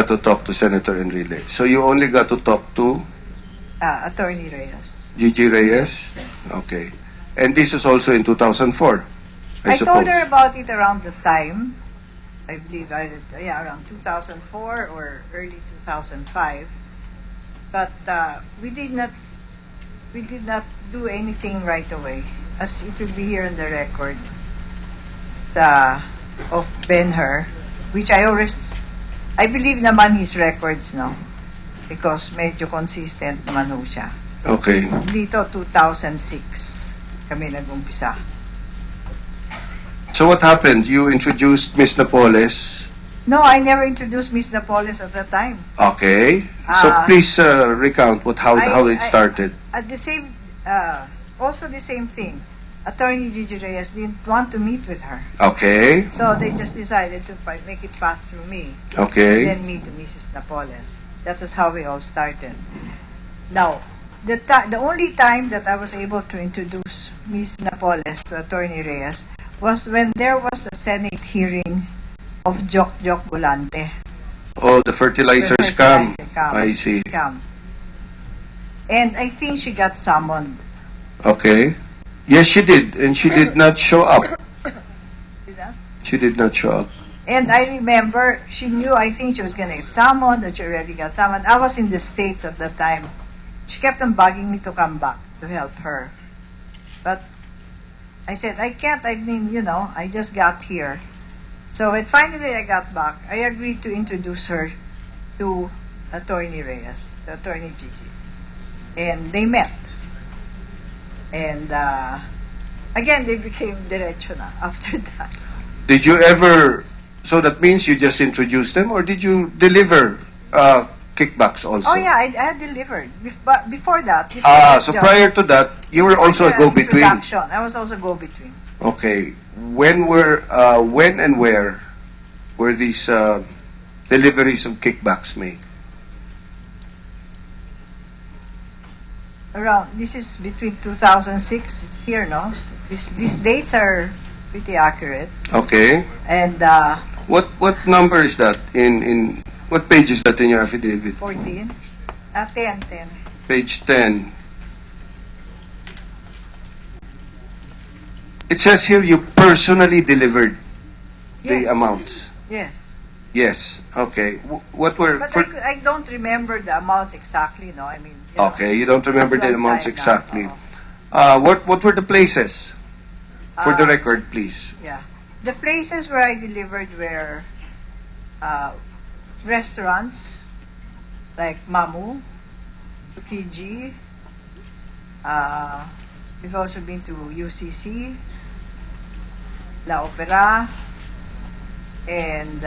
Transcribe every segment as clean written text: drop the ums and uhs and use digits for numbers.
got to talk to Senator Enrile. So you only got to talk to Attorney Reyes. Gigi Reyes? Okay. And this is also in 2004, I suppose. told her about it around the time, I believe, around 2004 or early 2005. But we did not do anything right away, as it will be here in the record of Ben-Hur, which I believe naman his records, no? Because medyo consistent naman ho siya. Okay. Dito, 2006 kami nag-umpisa. So what happened? You introduced Miss Napoles. No, I never introduced Miss Napoles at the time. Okay. So please recount how it started. At the same, also the same thing. Attorney Gigi Reyes didn't want to meet with her. Okay. So they just decided to make it pass through me. Okay. And then me to Mrs. Napoles. That was how we all started. Now, the only time that I was able to introduce Miss Napoles to Attorney Reyes was when there was a Senate hearing of Joc Volante. Oh, the fertilizer scam. I see. Scam. And I think she got summoned. Okay. Yes, she did. And she did not show up. Did that? She did not show up. And I remember she knew, I think she was going to get summoned, that she already got summoned. I was in the States at the time. She kept on bugging me to come back to help her. But I said, I can't. I mean, I just got here. So when finally I got back, I agreed to introduce her to Attorney Reyes, to Attorney Gigi. And they met. And again, they became diretso na after that. Did you ever... So that means you just introduced them, or did you deliver kickbacks also? Oh yeah, I had delivered. But before that... So prior to that, you were also a go-between. I was also go-between. Okay. When and where were these deliveries of kickbacks made? This is between 2006, it's here, no? These dates are pretty accurate. Okay. And what number is that? In what page is that in your affidavit? 14. 10. Page 10. It says here you personally delivered the amounts. Yes. Yes. Okay. What were? But I don't remember the amounts exactly. No, I mean. Okay, you don't remember the amounts exactly. Now. What were the places? For the record, please. Yeah, the places where I delivered were restaurants like Mamu, Fiji. We've also been to UCC, La Opera, and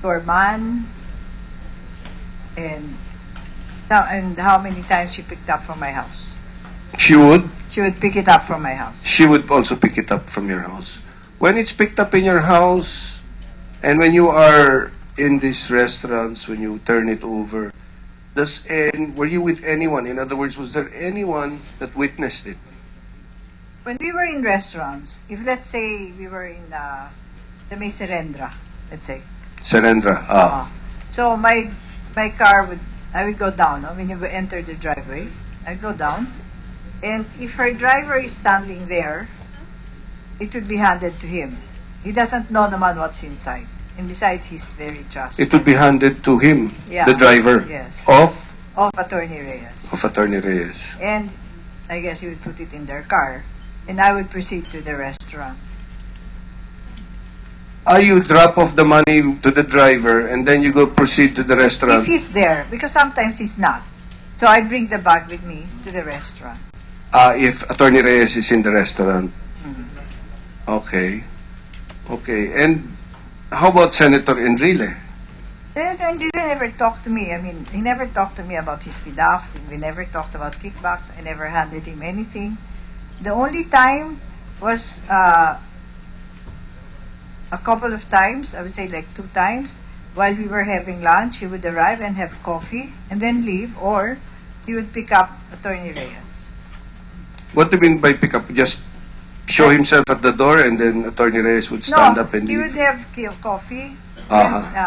Gorman, and how many times she picked up from my house. She would pick it up from my house. She would also pick it up from your house. When it's picked up in your house, and when you are in these restaurants, when you turn it over, were you with anyone? In other words, was there anyone that witnessed it? When we were in restaurants, if let's say we were in the May Serendra, let's say. Serendra, So my car I would go down. When you enter the driveway, I'd go down. And if her driver is standing there, it would be handed to him. He doesn't know naman what's inside. And besides, he's very trustworthy. It would be handed to him, the driver, yes. of Attorney Reyes. Of Attorney Reyes. And I guess he would put it in their car. And I would proceed to the restaurant. You drop off the money to the driver and then you go proceed to the restaurant? If he's there, because sometimes he's not. So I bring the bag with me to the restaurant. If Attorney Reyes is in the restaurant? Mm-hmm. Okay. And how about Senator Enrile? Senator Enrile never talked to me. I mean, he never talked to me about his PDAF. We never talked about kickbacks. I never handed him anything. The only time was a couple of times, I would say like 2 times, while we were having lunch, he would arrive and have coffee and then leave, or he would pick up Attorney Reyes. What do you mean by pick up? Just show himself at the door and then Attorney Reyes would stand up and he leave? would have coffee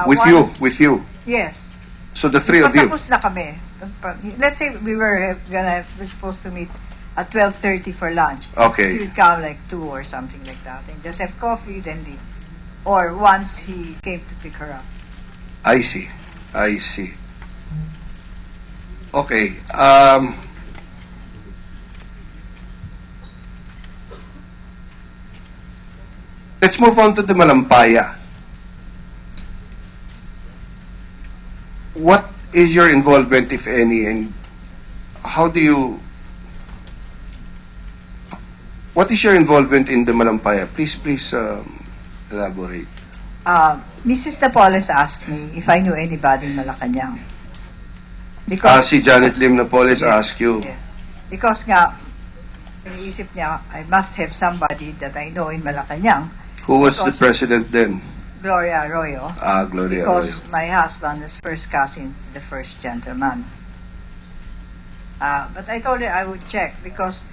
With you. Yes. So the three of you. Patapos na kami. Let's say we're supposed to meet at 12:30 for lunch. He Okay. would come like 2 or something like that, and just have coffee, then leave. Or once he came to pick her up. I see. Okay. Let's move on to the Malampaya. What is your involvement, if any, and how do you... What is your involvement in the Malampaya? Please, elaborate. Mrs. Napoles asked me if I knew anybody in Malacanang. Because Si Janet Lim Napoles Yes, asked you. Yes. Because nga, iniisip niya, I must have somebody that I know in Malacanang. Who was the Because- president then? Gloria Arroyo. Gloria Because Arroyo. my husband is first cousin to the first gentleman. But I told her I would check because